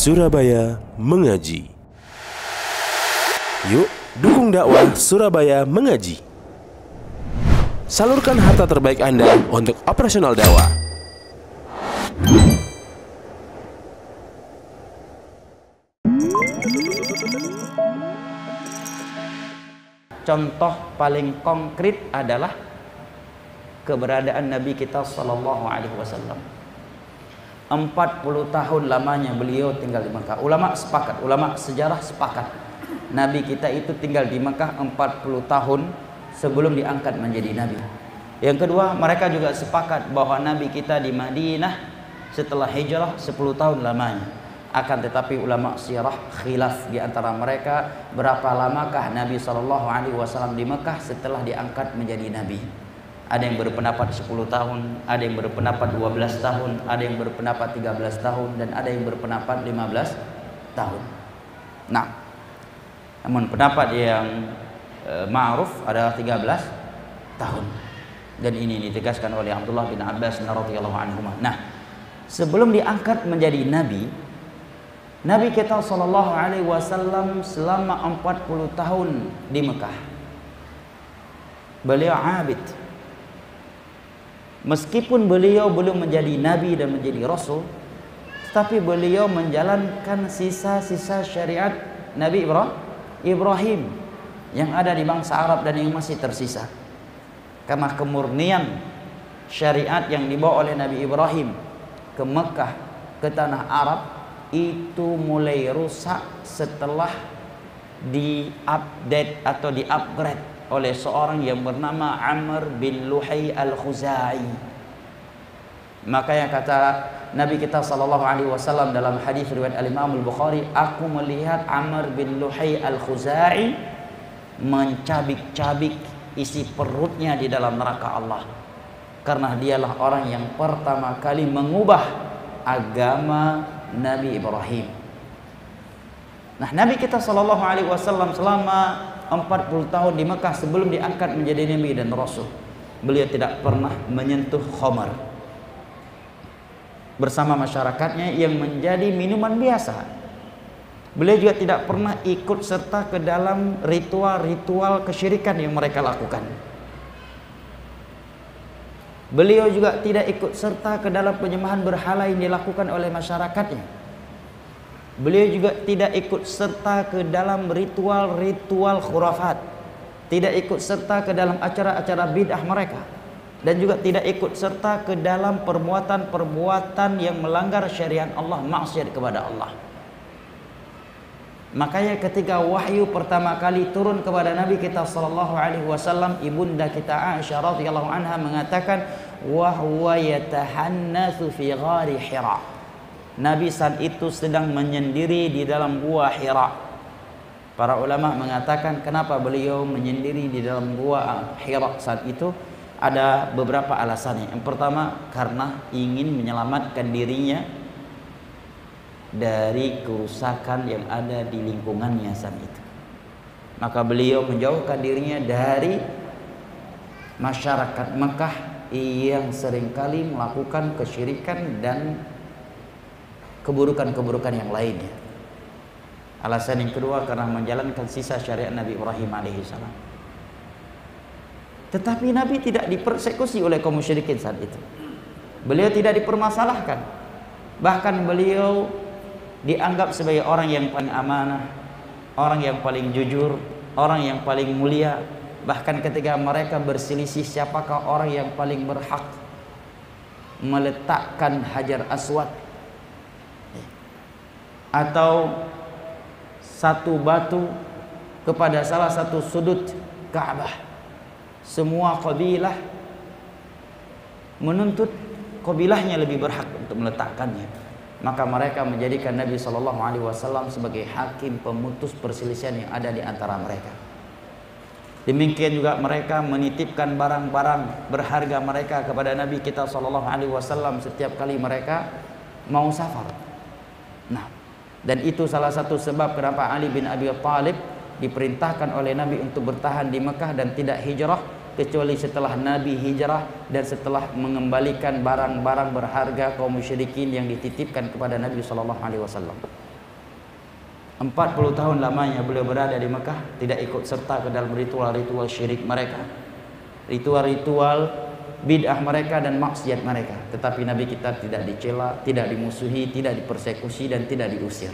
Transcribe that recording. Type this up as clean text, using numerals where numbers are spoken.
Surabaya Mengaji. Yuk, dukung dakwah Surabaya Mengaji. Salurkan harta terbaik Anda untuk operasional dakwah. Contoh paling konkret adalah keberadaan Nabi kita sallallahu alaihi wasallam. 40 tahun lamanya beliau tinggal di Mekah. Ulama sepakat, ulama sejarah sepakat. Nabi kita itu tinggal di Mekah 40 tahun sebelum diangkat menjadi nabi. Yang kedua, mereka juga sepakat bahwa Nabi kita di Madinah setelah hijrah 10 tahun lamanya. Akan tetapi ulama sirah khilaf di antara mereka berapa lamakah Nabi SAW di Mekah setelah diangkat menjadi nabi. Ada yang berpendapat 10 tahun, ada yang berpendapat 12 tahun, ada yang berpendapat 13 tahun, dan ada yang berpendapat 15 tahun. Nah, namun pendapat yang ma'ruf adalah 13 tahun. Dan ini ditegaskan oleh Abdullah bin Abbas radhiyallahu anhu. Nah, sebelum diangkat menjadi nabi, Nabi kita sallallahu alaihi wasallam selama 40 tahun di Mekah beliau abid. Meskipun beliau belum menjadi nabi dan menjadi rasul, tetapi beliau menjalankan sisa-sisa syariat Nabi Ibrahim yang ada di bangsa Arab dan yang masih tersisa. Karena kemurnian syariat yang dibawa oleh Nabi Ibrahim ke Mekah, ke tanah Arab, itu mulai rusak setelah di-update atau di-upgrade oleh seorang yang bernama Amr bin Luhai al-Khuzai. Makanya kata Nabi kita sallallahu alaihi wasallam dalam hadis riwayat al-Imam al-Bukhari, aku melihat Amr bin Luhai al-Khuzai mencabik-cabik isi perutnya di dalam neraka Allah, karena dialah orang yang pertama kali mengubah agama Nabi Ibrahim. Nah, Nabi kita sallallahu alaihi wasallam selama 40 tahun di Mekah sebelum diangkat menjadi nabi dan rasul, beliau tidak pernah menyentuh khamar bersama masyarakatnya yang menjadi minuman biasa. Beliau juga tidak pernah ikut serta ke dalam ritual-ritual kesyirikan yang mereka lakukan. Beliau juga tidak ikut serta ke dalam penyembahan berhala yang dilakukan oleh masyarakatnya. Beliau juga tidak ikut serta ke dalam ritual-ritual khurafat, tidak ikut serta ke dalam acara-acara bid'ah mereka, dan juga tidak ikut serta ke dalam perbuatan-perbuatan yang melanggar syariat Allah, maksiat kepada Allah. Makanya ketika wahyu pertama kali turun kepada Nabi kita sallallahu alaihi wasallam, ibunda kita Aisyah radhiyallahu anha mengatakan, wa huwa yatahannatsu fi ghari Hira. Nabi saat itu sedang menyendiri di dalam gua Hira. Para ulama mengatakan kenapa beliau menyendiri di dalam gua Hira saat itu? Ada beberapa alasannya. Yang pertama, karena ingin menyelamatkan dirinya dari kerusakan yang ada di lingkungannya saat itu. Maka beliau menjauhkan dirinya dari masyarakat Mekah yang seringkali melakukan kesyirikan dan keburukan-keburukan yang lainnya. Alasan yang kedua, karena menjalankan sisa syariat Nabi Ibrahim alaihissalam. Tetapi Nabi tidak dipersekusi oleh kaum musyrikin saat itu. Beliau tidak dipermasalahkan. Bahkan beliau dianggap sebagai orang yang paling amanah, orang yang paling jujur, orang yang paling mulia. Bahkan ketika mereka berselisih siapakah orang yang paling berhak meletakkan Hajar Aswad atau satu batu kepada salah satu sudut Ka'bah, semua kabilah menuntut kabilahnya lebih berhak untuk meletakkannya. Maka mereka menjadikan Nabi SAW sebagai hakim pemutus perselisihan yang ada di antara mereka. Demikian juga mereka menitipkan barang-barang berharga mereka kepada Nabi kita SAW setiap kali mereka mau safar. Nah, dan itu salah satu sebab kenapa Ali bin Abi Thalib diperintahkan oleh Nabi untuk bertahan di Mekah dan tidak hijrah kecuali setelah Nabi hijrah dan setelah mengembalikan barang-barang berharga kaum musyrikin yang dititipkan kepada Nabi SAW. 40 tahun lamanya beliau berada di Mekah, tidak ikut serta ke dalam ritual-ritual syirik mereka, ritual-ritual bid'ah mereka dan maksiat mereka. Tetapi Nabi kita tidak dicela, tidak dimusuhi, tidak dipersekusi dan tidak diusir.